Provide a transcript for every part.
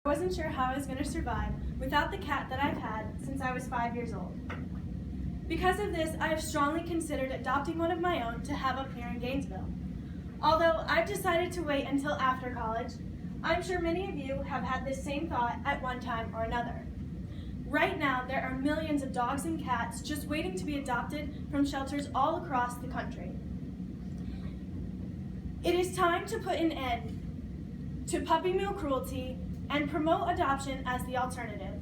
I wasn't sure how I was going to survive without the cat that I've had since I was 5 years old. Because of this, I have strongly considered adopting one of my own to have up here in Gainesville. Although I've decided to wait until after college, I'm sure many of you have had this same thought at one time or another. Right now, there are millions of dogs and cats just waiting to be adopted from shelters all across the country. It is time to put an end to puppy mill cruelty and promote adoption as the alternative.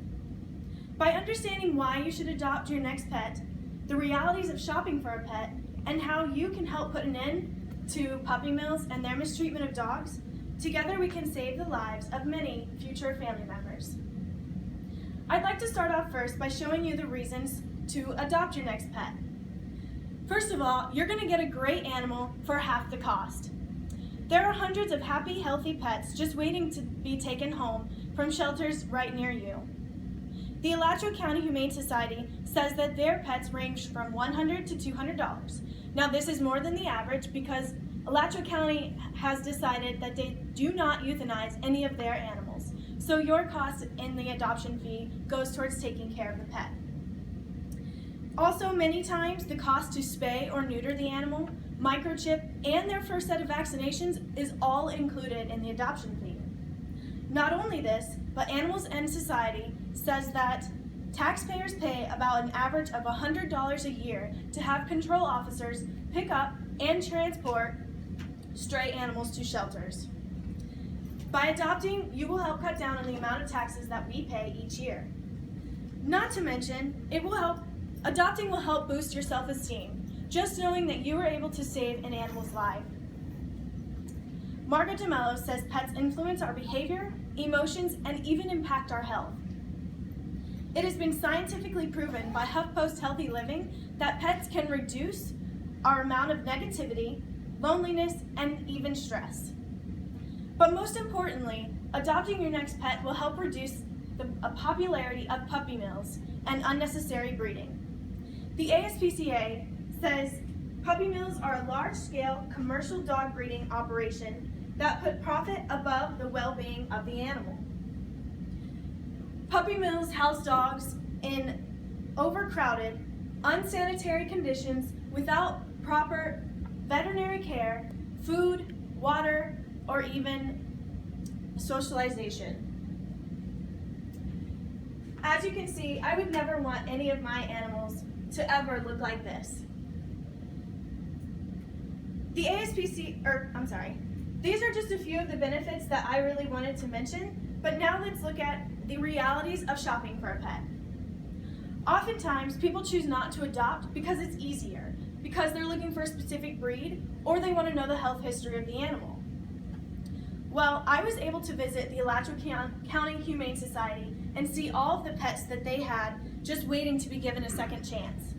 By understanding why you should adopt your next pet, the realities of shopping for a pet, and how you can help put an end to puppy mills and their mistreatment of dogs, together we can save the lives of many future family members. I'd like to start off first by showing you the reasons to adopt your next pet. First of all, you're going to get a great animal for half the cost. There are hundreds of happy, healthy pets just waiting to be taken home from shelters right near you. The Alachua County Humane Society says that their pets range from $100 to $200. Now this is more than the average because Alachua County has decided that they do not euthanize any of their animals. So your cost in the adoption fee goes towards taking care of the pet. Also, many times the cost to spay or neuter the animal, microchip, and their first set of vaccinations is all included in the adoption fee. Not only this, but Animals and Society says that taxpayers pay about an average of $100 a year to have control officers pick up and transport stray animals to shelters. By adopting, you will help cut down on the amount of taxes that we pay each year. Not to mention, adopting will help boost your self-esteem, just knowing that you were able to save an animal's life. Margaret DeMello says pets influence our behavior, emotions, and even impact our health. It has been scientifically proven by HuffPost Healthy Living that pets can reduce our amount of negativity, loneliness, and even stress. But most importantly, adopting your next pet will help reduce the popularity of puppy mills and unnecessary breeding. The ASPCA says puppy mills are a large-scale commercial dog breeding operation that put profit above the well-being of the animal. Puppy mills house dogs in overcrowded, unsanitary conditions without proper veterinary care, food, water, or even socialization. As you can see, I would never want any of my animals to ever look like this. These are just a few of the benefits that I really wanted to mention, but now let's look at the realities of shopping for a pet. Oftentimes, people choose not to adopt because it's easier, because they're looking for a specific breed, or they want to know the health history of the animal. Well, I was able to visit the Alachua County Humane Society and see all of the pets that they had just waiting to be given a second chance.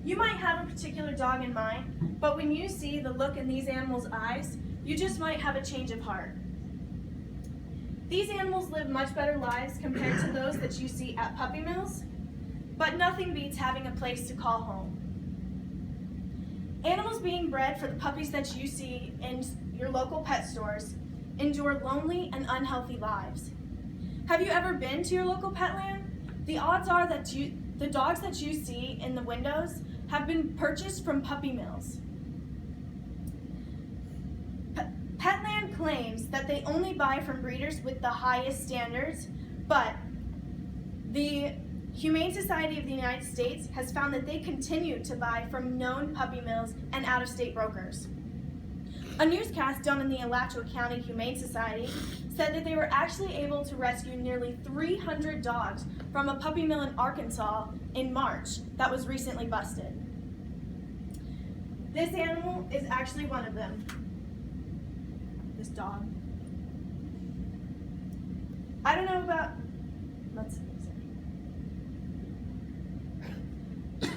You might have a particular dog in mind, but when you see the look in these animals' eyes, you just might have a change of heart. These animals live much better lives compared to those that you see at puppy mills, but nothing beats having a place to call home. Animals being bred for the puppies that you see in your local pet stores endure lonely and unhealthy lives. Have you ever been to your local Petland? The odds are that the dogs that you see in the windows have been purchased from puppy mills. Petland claims that they only buy from breeders with the highest standards, but the Humane Society of the United States has found that they continue to buy from known puppy mills and out-of-state brokers. A newscast done in the Alachua County Humane Society said that they were actually able to rescue nearly 300 dogs from a puppy mill in Arkansas in March that was recently busted. This animal is actually one of them. This dog. I don't know about, let's see.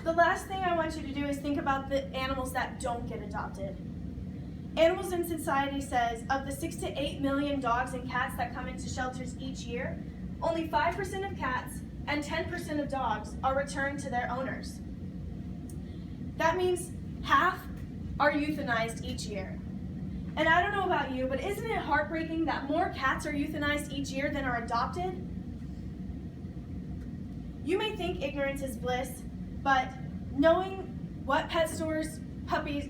The last thing I want you to do is think about the animals that don't get adopted. Animals in Society says of the 6 to 8 million dogs and cats that come into shelters each year, only 5% of cats and 10% of dogs are returned to their owners. That means half are euthanized each year. And I don't know about you, but isn't it heartbreaking that more cats are euthanized each year than are adopted? You may think ignorance is bliss, but knowing where pet store puppies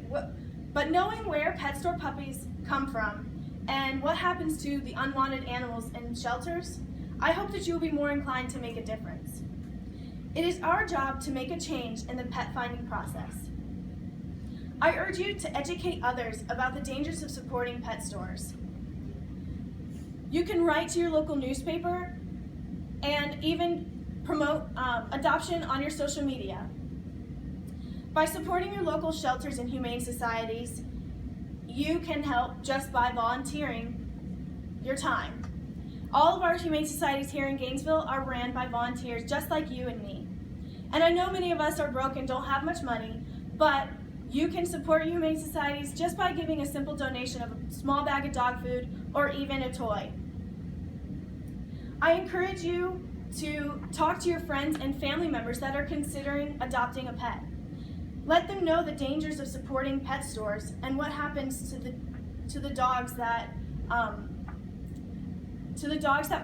come from and what happens to the unwanted animals in shelters, I hope that you will be more inclined to make a difference. It is our job to make a change in the pet finding process. I urge you to educate others about the dangers of supporting pet stores. You can write to your local newspaper and even promote adoption on your social media. By supporting your local shelters and humane societies, you can help just by volunteering your time. All of our humane societies here in Gainesville are ran by volunteers just like you and me. And I know many of us are broke and don't have much money, but you can support humane societies just by giving a simple donation of a small bag of dog food or even a toy. I encourage you to talk to your friends and family members that are considering adopting a pet. Let them know the dangers of supporting pet stores and what happens to the dogs that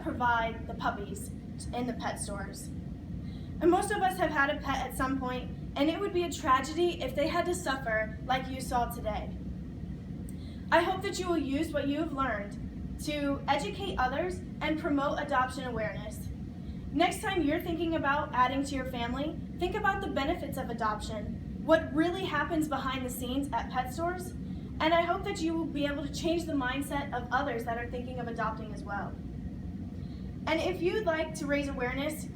provide the puppies in the pet stores. And most of us have had a pet at some point, and it would be a tragedy if they had to suffer like you saw today. I hope that you will use what you have learned to educate others and promote adoption awareness. Next time you're thinking about adding to your family, think about the benefits of adoption, what really happens behind the scenes at pet stores, and I hope that you will be able to change the mindset of others that are thinking of adopting as well. And if you'd like to raise awareness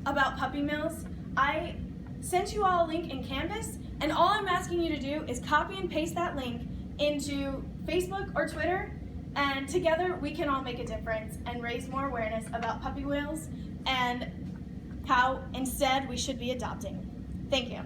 about puppy mills, I sent you all a link in Canvas, and all I'm asking you to do is copy and paste that link into Facebook or Twitter, and together we can all make a difference and raise more awareness about puppy mills and how instead we should be adopting. Thank you.